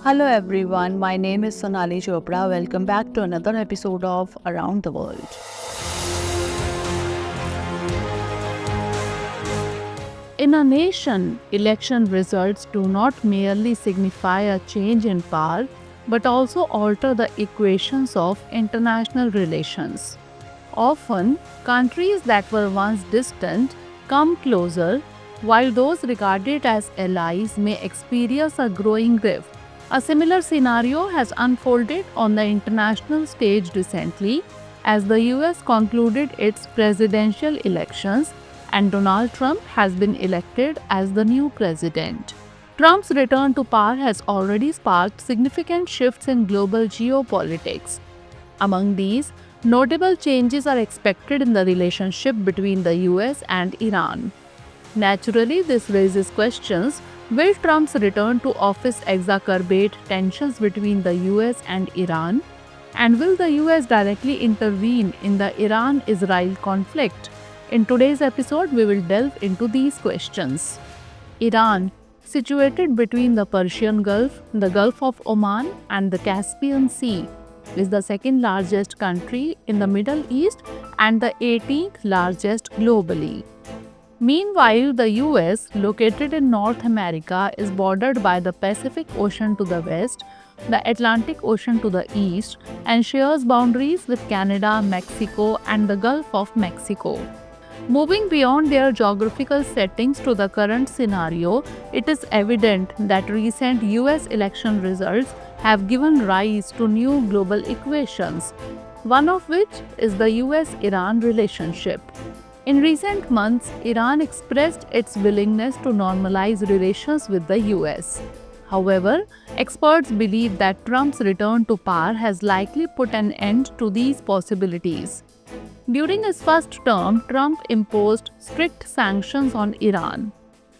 Hello everyone, my name is Sonali Chopra. Welcome back to another episode of Around the World. In a nation, election results do not merely signify a change in power, but also alter the equations of international relations. Often, countries that were once distant come closer, while those regarded as allies may experience a growing rift. A similar scenario has unfolded on the international stage recently as the US concluded its presidential elections and Donald Trump has been elected as the new president. Trump's return to power has already sparked significant shifts in global geopolitics. Among these, notable changes are expected in the relationship between the US and Iran. Naturally, this raises questions. Will Trump's return to office exacerbate tensions between the US and Iran? And will the US directly intervene in the Iran-Israel conflict? In today's episode, we will delve into these questions. Iran, situated between the Persian Gulf, the Gulf of Oman, and the Caspian Sea, is the second largest country in the Middle East and the 18th largest globally. Meanwhile, the US, located in North America, is bordered by the Pacific Ocean to the west, the Atlantic Ocean to the east, and shares boundaries with Canada, Mexico, and the Gulf of Mexico. Moving beyond their geographical settings to the current scenario, it is evident that recent US election results have given rise to new global equations, one of which is the US-Iran relationship. In recent months, Iran expressed its willingness to normalize relations with the US. However, experts believe that Trump's return to power has likely put an end to these possibilities. During his first term, Trump imposed strict sanctions on Iran.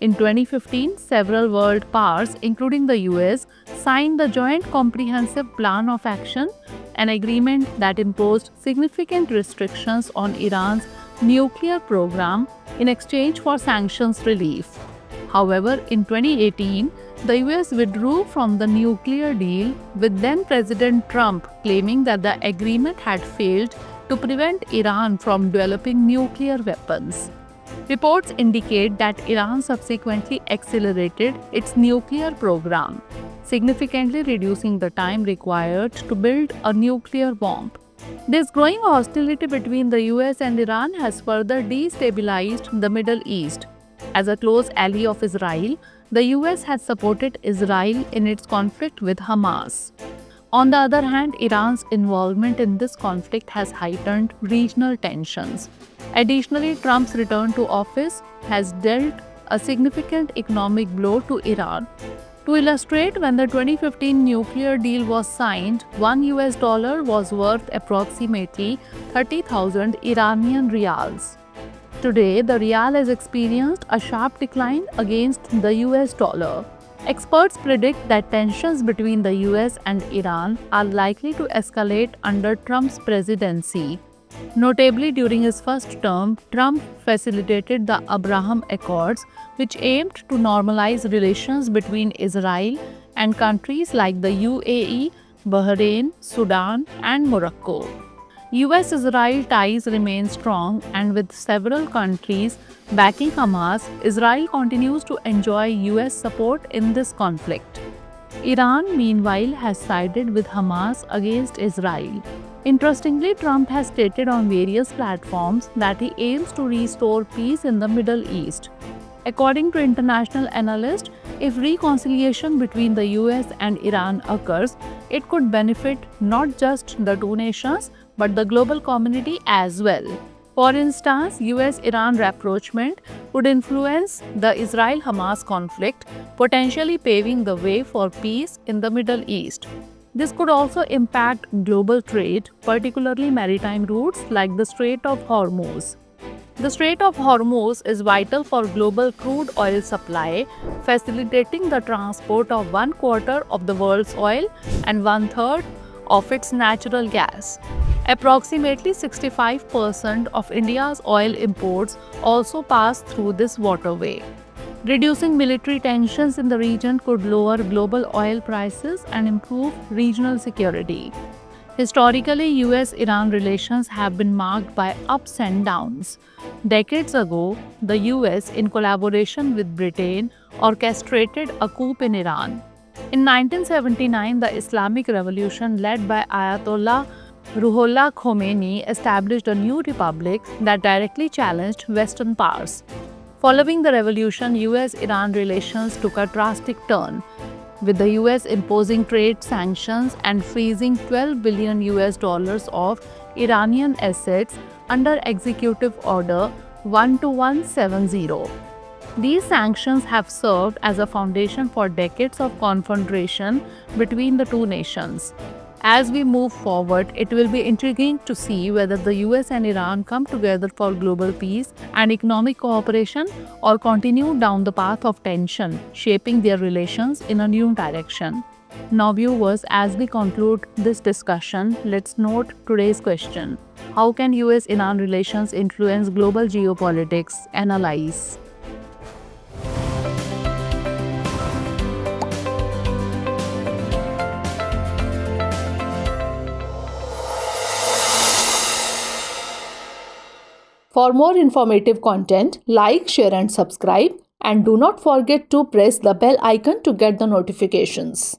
In 2015, several world powers, including the US, signed the Joint Comprehensive Plan of Action, an agreement that imposed significant restrictions on Iran's nuclear program in exchange for sanctions relief. However, in 2018, the US withdrew from the nuclear deal, with then President Trump claiming that the agreement had failed to prevent Iran from developing nuclear weapons. Reports indicate that Iran subsequently accelerated its nuclear program, significantly reducing the time required to build a nuclear bomb. This growing hostility between the US and Iran has further destabilized the Middle East. As a close ally of Israel, the US has supported Israel in its conflict with Hamas. On the other hand, Iran's involvement in this conflict has heightened regional tensions. Additionally, Trump's return to office has dealt a significant economic blow to Iran. To illustrate, when the 2015 nuclear deal was signed, $1 was worth approximately 30,000 Iranian rials. Today, the rial has experienced a sharp decline against the US dollar. Experts predict that tensions between the US and Iran are likely to escalate under Trump's presidency. Notably, during his first term, Trump facilitated the Abraham Accords, which aimed to normalize relations between Israel and countries like the UAE, Bahrain, Sudan, and Morocco. US-Israel ties remain strong, and with several countries backing Hamas, Israel continues to enjoy US support in this conflict. Iran, meanwhile, has sided with Hamas against Israel. Interestingly, Trump has stated on various platforms that he aims to restore peace in the Middle East. According to international analysts, if reconciliation between the US and Iran occurs, it could benefit not just the two nations but the global community as well. For instance, US-Iran rapprochement could influence the Israel-Hamas conflict, potentially paving the way for peace in the Middle East. This could also impact global trade, particularly maritime routes like the Strait of Hormuz. The Strait of Hormuz is vital for global crude oil supply, facilitating the transport of 1/4 of the world's oil and 1/3 of its natural gas. Approximately 65% of India's oil imports also pass through this waterway. Reducing military tensions in the region could lower global oil prices and improve regional security. Historically, US-Iran relations have been marked by ups and downs. Decades ago, the US, in collaboration with Britain, orchestrated a coup in Iran. In 1979, the Islamic Revolution led by Ayatollah Ruhollah Khomeini established a new republic that directly challenged Western powers. Following the revolution, US-Iran relations took a drastic turn, with the US imposing trade sanctions and freezing $12 billion of Iranian assets under Executive Order 12170. These sanctions have served as a foundation for decades of confrontation between the two nations. As we move forward, it will be intriguing to see whether the US and Iran come together for global peace and economic cooperation or continue down the path of tension, shaping their relations in a new direction. Now, viewers, as we conclude this discussion, let's note today's question. How can US-Iran relations influence global geopolitics? Analyze. For more informative content, like, share and subscribe, and do not forget to press the bell icon to get the notifications.